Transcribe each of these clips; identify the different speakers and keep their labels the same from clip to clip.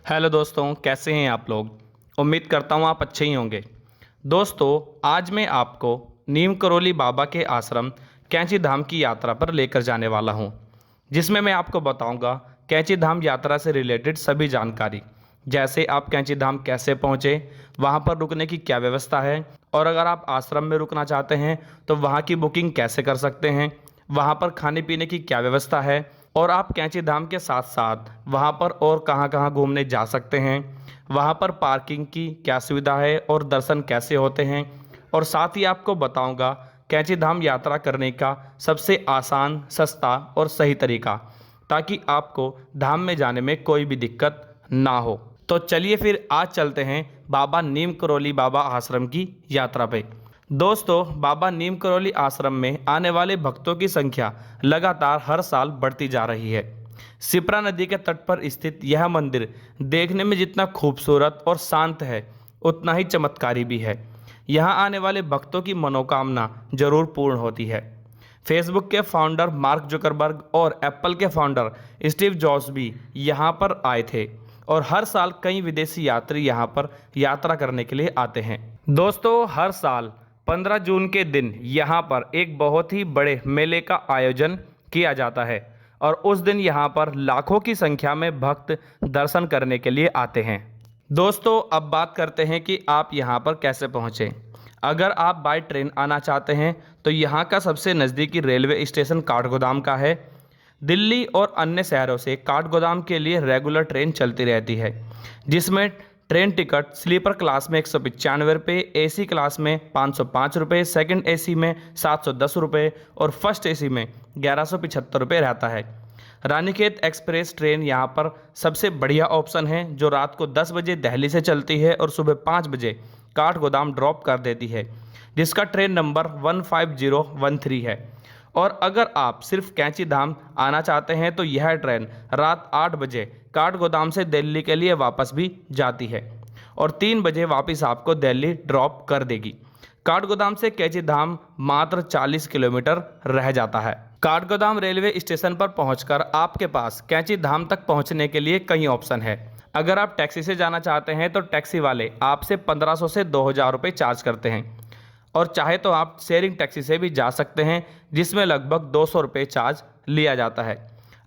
Speaker 1: Hello दोस्तों, कैसे हैं आप लोग। उम्मीद करता हूँ आप अच्छे ही होंगे। दोस्तों, आज मैं आपको नीम करोली बाबा के आश्रम कैंची धाम की यात्रा पर लेकर जाने वाला हूँ, जिसमें मैं आपको बताऊंगा कैंची धाम यात्रा से रिलेटेड सभी जानकारी, जैसे आप कैंची धाम कैसे पहुँचे, वहाँ पर रुकने की क्या व्यवस्था है, और अगर आप आश्रम में रुकना चाहते हैं तो वहाँ की बुकिंग कैसे कर सकते हैं, वहाँ पर खाने पीने की क्या व्यवस्था है, और आप कैंची धाम के साथ साथ वहाँ पर और कहाँ कहाँ घूमने जा सकते हैं, वहाँ पर पार्किंग की क्या सुविधा है और दर्शन कैसे होते हैं। और साथ ही आपको बताऊंगा कैंची धाम यात्रा करने का सबसे आसान, सस्ता और सही तरीका, ताकि आपको धाम में जाने में कोई भी दिक्कत ना हो। तो चलिए फिर आज चलते हैं बाबा नीम करोली बाबा आश्रम की यात्रा पे। दोस्तों, बाबा नीम करोली आश्रम में आने वाले भक्तों की संख्या लगातार हर साल बढ़ती जा रही है। सिप्रा नदी के तट पर स्थित यह मंदिर देखने में जितना खूबसूरत और शांत है, उतना ही चमत्कारी भी है। यहाँ आने वाले भक्तों की मनोकामना जरूर पूर्ण होती है। फेसबुक के फाउंडर मार्क जुकरबर्ग और एप्पल के फाउंडर स्टीव जॉब्स भी यहाँ पर आए थे, और हर साल कई विदेशी यात्री यहाँ पर यात्रा करने के लिए आते हैं। दोस्तों, हर साल 15 जून के दिन यहाँ पर एक बहुत ही बड़े मेले का आयोजन किया जाता है, और उस दिन यहाँ पर लाखों की संख्या में भक्त दर्शन करने के लिए आते हैं। दोस्तों, अब बात करते हैं कि आप यहाँ पर कैसे पहुँचें। अगर आप बाय ट्रेन आना चाहते हैं तो यहाँ का सबसे नज़दीकी रेलवे स्टेशन काठगोदाम का है। दिल्ली और अन्य शहरों से काठगोदाम के लिए रेगुलर ट्रेन चलती रहती है, जिसमें ट्रेन टिकट स्लीपर क्लास में 195 रुपये, एसी क्लास में 505 रुपये, सेकंड एसी में 710 रुपये और फर्स्ट एसी में 1175 रुपये रहता है। रानीखेत एक्सप्रेस ट्रेन यहाँ पर सबसे बढ़िया ऑप्शन है, जो रात को 10 बजे दिल्ली से चलती है और सुबह 5 बजे काठगोदाम ड्रॉप कर देती है, जिसका ट्रेन नंबर 15013 है। और अगर आप सिर्फ कैंची धाम आना चाहते हैं तो यह ट्रेन रात 8 बजे काठगोदाम से दिल्ली के लिए वापस भी जाती है और 3 बजे वापस आपको दिल्ली ड्रॉप कर देगी। काठगोदाम से कैंची धाम मात्र 40 किलोमीटर रह जाता है। काठगोदाम रेलवे स्टेशन पर पहुंचकर आपके पास कैंची धाम तक पहुंचने के लिए कई ऑप्शन है। अगर आप टैक्सी से जाना चाहते हैं तो टैक्सी वाले आपसे 1500 से 2000 रुपये चार्ज करते हैं, और चाहे तो आप शेयरिंग टैक्सी से भी जा सकते हैं, जिसमें लगभग 200 रुपये चार्ज लिया जाता है।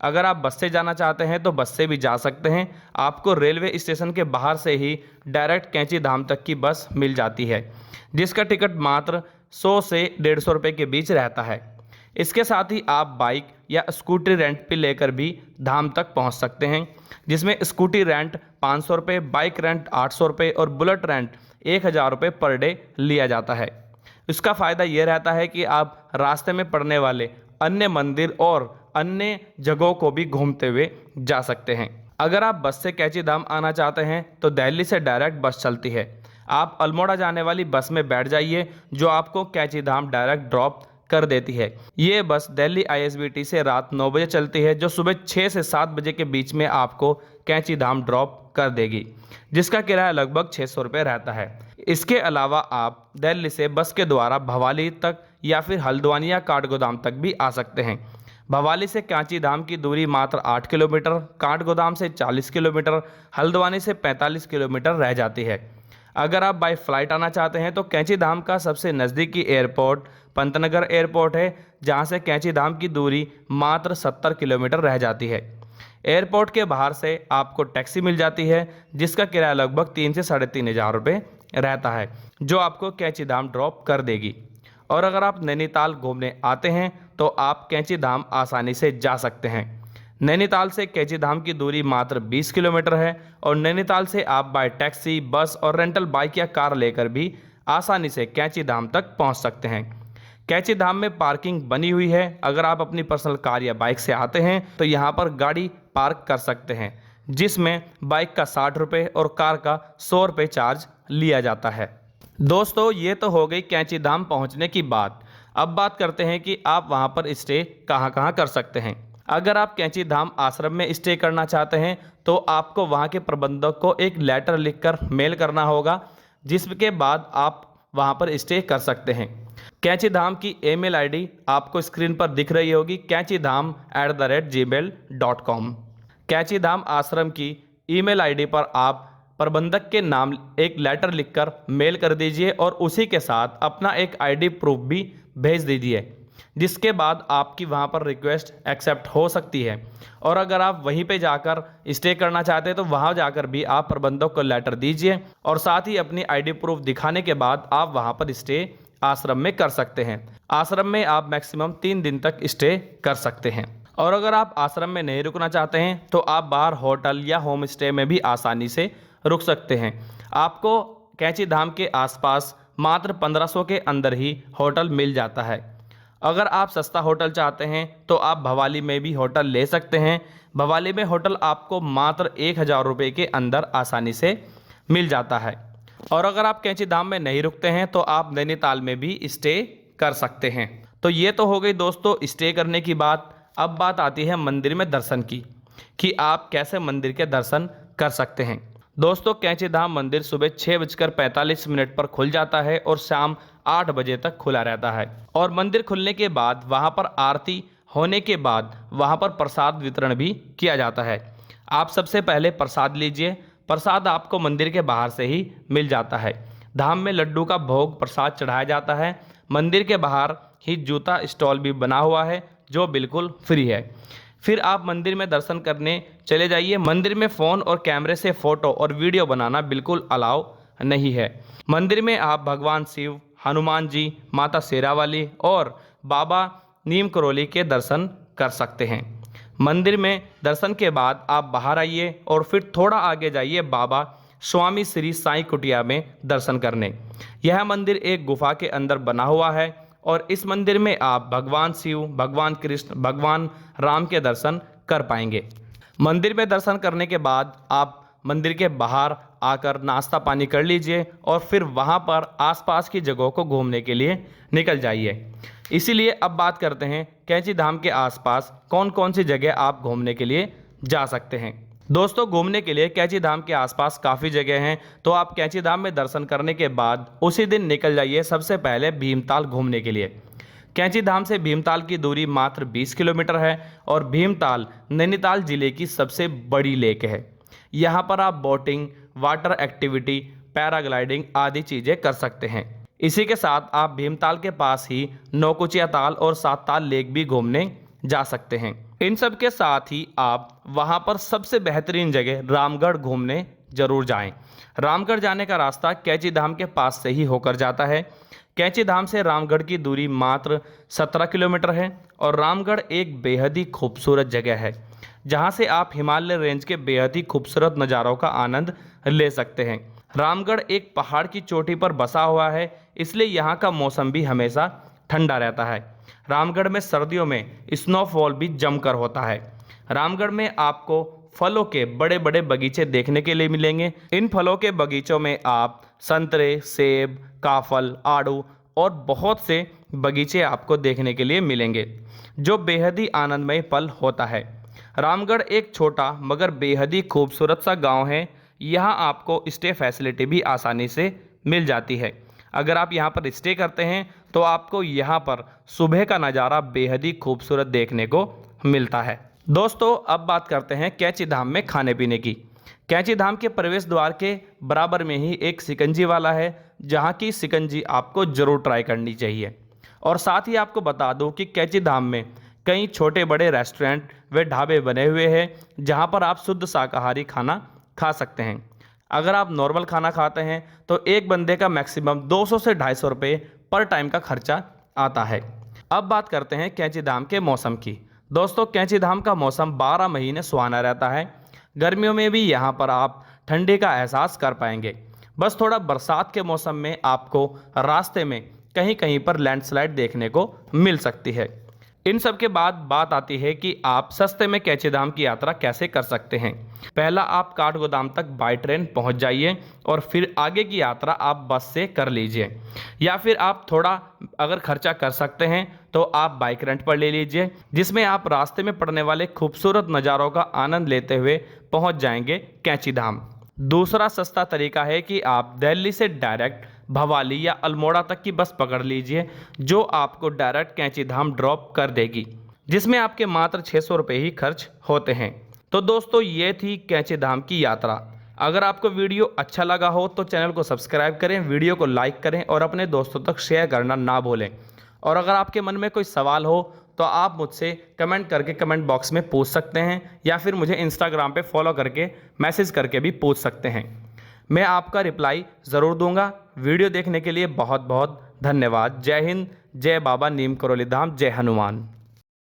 Speaker 1: अगर आप बस से जाना चाहते हैं तो बस से भी जा सकते हैं। आपको रेलवे स्टेशन के बाहर से ही डायरेक्ट कैंची धाम तक की बस मिल जाती है, जिसका टिकट मात्र 100 से 150 रुपये के बीच रहता है। इसके साथ ही आप बाइक या स्कूटी रेंट पे लेकर भी धाम तक पहुंच सकते हैं, जिसमें स्कूटी रेंट 500 रुपये, बाइक रेंट 800 रुपये और बुलेट रेंट 1000 रुपये पर डे लिया जाता है। इसका फ़ायदा ये रहता है कि आप रास्ते में पड़ने वाले अन्य मंदिर और अन्य जगहों को भी घूमते हुए जा सकते हैं। अगर आप बस से कैंची धाम आना चाहते हैं तो दिल्ली से डायरेक्ट बस चलती है। आप अल्मोड़ा जाने वाली बस में बैठ जाइए, जो आपको कैंची धाम डायरेक्ट ड्रॉप कर देती है। ये बस दिल्ली आईएसबीटी से रात 9 बजे चलती है, जो सुबह 6 से 7 बजे के बीच में आपको कैंची धाम ड्रॉप कर देगी, जिसका किराया लगभग 600 रुपये रहता है। इसके अलावा आप दिल्ली से बस के द्वारा भवाली तक या फिर हल्द्वानी या काठगोदाम तक भी आ सकते हैं। भवाली से कैंची धाम की दूरी मात्र 8 किलोमीटर, काठगोदाम से 40 किलोमीटर, हल्द्वानी से 45 किलोमीटर रह जाती है। अगर आप बाय फ्लाइट आना चाहते हैं तो कैंची धाम का सबसे नज़दीकी एयरपोर्ट पंतनगर एयरपोर्ट है, जहां से कैंची धाम की दूरी मात्र 70 किलोमीटर रह जाती है। एयरपोर्ट के बाहर से आपको टैक्सी मिल जाती है, जिसका किराया लगभग 3 से 3500 रुपये रहता है, जो आपको कैंची धाम ड्रॉप कर देगी। और अगर आप नैनीताल घूमने आते हैं तो आप कैंची धाम आसानी से जा सकते हैं। नैनीताल से कैंची धाम की दूरी मात्र 20 किलोमीटर है, और नैनीताल से आप बाय टैक्सी, बस और रेंटल बाइक या कार लेकर भी आसानी से कैंची धाम तक पहुंच सकते हैं। कैंची धाम में पार्किंग बनी हुई है। अगर आप अपनी पर्सनल कार या बाइक से आते हैं तो यहाँ पर गाड़ी पार्क कर सकते हैं, जिसमें बाइक का 60 रुपये और कार का 100 रुपये चार्ज लिया जाता है। दोस्तों, ये तो हो गई कैंची धाम पहुँचने की बात। अब बात करते हैं कि आप वहाँ पर स्टे कहाँ कहाँ कर सकते हैं। अगर आप कैंची धाम आश्रम में स्टे करना चाहते हैं तो आपको वहाँ के प्रबंधक को एक लेटर लिखकर मेल करना होगा, जिसके बाद आप वहाँ पर स्टे कर सकते हैं। कैंची धाम की ईमेल आईडी आपको स्क्रीन पर दिख रही होगी, कैंचीधाम@gmail.com। कैंची धाम आश्रम की ईमेल आईडी पर आप प्रबंधक के नाम एक लेटर लिखकर मेल कर दीजिए और उसी के साथ अपना एक आईडी प्रूफ भी भेज दीजिए, जिसके बाद आपकी वहां पर रिक्वेस्ट एक्सेप्ट हो सकती है। और अगर आप वहीं पे जाकर स्टे करना चाहते हैं तो वहां जाकर भी आप प्रबंधक को लेटर दीजिए और साथ ही अपनी आईडी प्रूफ दिखाने के बाद आप वहां पर स्टे आश्रम में कर सकते हैं। आश्रम में आप मैक्सिमम 3 दिन तक स्टे कर सकते हैं। और अगर आप आश्रम में नहीं रुकना चाहते हैं तो आप बाहर होटल या होम स्टे में भी आसानी से रुक सकते हैं। आपको कैंची धाम के आसपास मात्र 1500 के अंदर ही होटल मिल जाता है। अगर आप सस्ता होटल चाहते हैं तो आप भवाली में भी होटल ले सकते हैं। भवाली में होटल आपको मात्र 1000 रुपये के अंदर आसानी से मिल जाता है। और अगर आप कैंची धाम में नहीं रुकते हैं तो आप नैनीताल में भी स्टे कर सकते हैं। तो ये तो हो गई दोस्तों स्टे करने की बात। अब बात आती है मंदिर में दर्शन की, कि आप कैसे मंदिर के दर्शन कर सकते हैं। दोस्तों कैंची धाम मंदिर सुबह 6:45 पर खुल जाता है और शाम 8 बजे तक खुला रहता है। और मंदिर खुलने के बाद वहां पर आरती होने के बाद वहां पर प्रसाद वितरण भी किया जाता है। आप सबसे पहले प्रसाद लीजिए। प्रसाद आपको मंदिर के बाहर से ही मिल जाता है। धाम में लड्डू का भोग प्रसाद चढ़ाया जाता है। मंदिर के बाहर ही जूता स्टॉल भी बना हुआ है जो बिल्कुल फ्री है। फिर आप मंदिर में दर्शन करने चले जाइए। मंदिर में फ़ोन और कैमरे से फ़ोटो और वीडियो बनाना बिल्कुल अलाउ नहीं है। मंदिर में आप भगवान शिव, हनुमान जी, माता शेरावाली और बाबा नीम करोली के दर्शन कर सकते हैं। मंदिर में दर्शन के बाद आप बाहर आइए और फिर थोड़ा आगे जाइए बाबा स्वामी श्री साईं कुटिया में दर्शन करने। यह मंदिर एक गुफा के अंदर बना हुआ है और इस मंदिर में आप भगवान शिव, भगवान कृष्ण, भगवान राम के दर्शन कर पाएंगे। मंदिर में दर्शन करने के बाद आप मंदिर के बाहर आकर नाश्ता पानी कर लीजिए और फिर वहां पर आसपास की जगहों को घूमने के लिए निकल जाइए। इसीलिए अब बात करते हैं कैंची धाम के आसपास कौन कौन सी जगह आप घूमने के लिए जा सकते हैं। दोस्तों घूमने के लिए कैंची धाम के आसपास काफ़ी जगह हैं, तो आप कैंची धाम में दर्शन करने के बाद उसी दिन निकल जाइए सबसे पहले भीमताल घूमने के लिए। कैंची धाम से भीमताल की दूरी मात्र 20 किलोमीटर है और भीमताल नैनीताल जिले की सबसे बड़ी लेक है। यहाँ पर आप बोटिंग, वाटर एक्टिविटी, पैराग्लाइडिंग आदि चीज़ें कर सकते हैं। इसी के साथ आप भीमताल के पास ही नौकुचिया ताल और सात ताल लेक भी घूमने जा सकते हैं। इन सब के साथ ही आप वहां पर सबसे बेहतरीन जगह रामगढ़ घूमने जरूर जाएं। रामगढ़ जाने का रास्ता कैंची धाम के पास से ही होकर जाता है। कैंची धाम से रामगढ़ की दूरी मात्र 17 किलोमीटर है और रामगढ़ एक बेहद ही खूबसूरत जगह है जहां से आप हिमालय रेंज के बेहद ही खूबसूरत नज़ारों का आनंद ले सकते हैं। रामगढ़ एक पहाड़ की चोटी पर बसा हुआ है, इसलिए यहाँ का मौसम भी हमेशा ठंडा रहता है। रामगढ़ में सर्दियों में स्नोफॉल भी जमकर होता है। रामगढ़ में आपको फलों के बड़े बड़े बगीचे देखने के लिए मिलेंगे। इन फलों के बगीचों में आप संतरे, सेब, काफल, आड़ू और बहुत से बगीचे आपको देखने के लिए मिलेंगे जो बेहद ही आनंदमय पल होता है। रामगढ़ एक छोटा मगर बेहद ही खूबसूरत सा गांव है। यहाँ आपको स्टे फैसिलिटी भी आसानी से मिल जाती है। अगर आप यहाँ पर स्टे करते हैं तो आपको यहाँ पर सुबह का नज़ारा बेहद ही खूबसूरत देखने को मिलता है। दोस्तों अब बात करते हैं कैंची धाम में खाने पीने की। कैंची धाम के प्रवेश द्वार के बराबर में ही एक सिकंजी वाला है, जहाँ की सिकंजी आपको ज़रूर ट्राई करनी चाहिए। और साथ ही आपको बता दूं कि कैंची धाम में कई छोटे बड़े रेस्टोरेंट व ढाबे बने हुए हैं जहाँ पर आप शुद्ध शाकाहारी खाना खा सकते हैं। अगर आप नॉर्मल खाना खाते हैं तो एक बंदे का मैक्सिमम 200 से 250 रुपये पर टाइम का खर्चा आता है। अब बात करते हैं कैंची धाम के मौसम की। दोस्तों कैंची धाम का मौसम 12 महीने सुहाना रहता है। गर्मियों में भी यहाँ पर आप ठंडी का एहसास कर पाएंगे। बस थोड़ा बरसात के मौसम में आपको रास्ते में कहीं कहीं पर लैंडस्लाइड देखने को मिल सकती है। इन सब के बाद बात आती है कि आप सस्ते में कैंची धाम की यात्रा कैसे कर सकते हैं। पहला आप काठगोदाम तक बाय ट्रेन पहुंच जाइए और फिर आगे की यात्रा आप बस से कर लीजिए, या फिर आप थोड़ा अगर खर्चा कर सकते हैं तो आप बाइक रेंट पर ले लीजिए, जिसमें आप रास्ते में पड़ने वाले खूबसूरत नज़ारों का आनंद लेते हुए पहुंच जाएंगे कैंची धाम। दूसरा सस्ता तरीका है कि आप दिल्ली से डायरेक्ट भवाली या अल्मोड़ा तक की बस पकड़ लीजिए, जो आपको डायरेक्ट कैंची धाम ड्रॉप कर देगी, जिसमें आपके मात्र 600 रुपये ही खर्च होते हैं। तो दोस्तों ये थी कैंची धाम की यात्रा। अगर आपको वीडियो अच्छा लगा हो तो चैनल को सब्सक्राइब करें, वीडियो को लाइक करें और अपने दोस्तों तक शेयर करना ना भूलें। और अगर आपके मन में कोई सवाल हो तो आप मुझसे कमेंट करके कमेंट बॉक्स में पूछ सकते हैं, या फिर मुझे इंस्टाग्राम पे फॉलो करके मैसेज करके भी पूछ सकते हैं। मैं आपका रिप्लाई ज़रूर दूंगा। वीडियो देखने के लिए बहुत बहुत धन्यवाद। जय हिंद, जय बाबा नीम करोली धाम, जय हनुमान।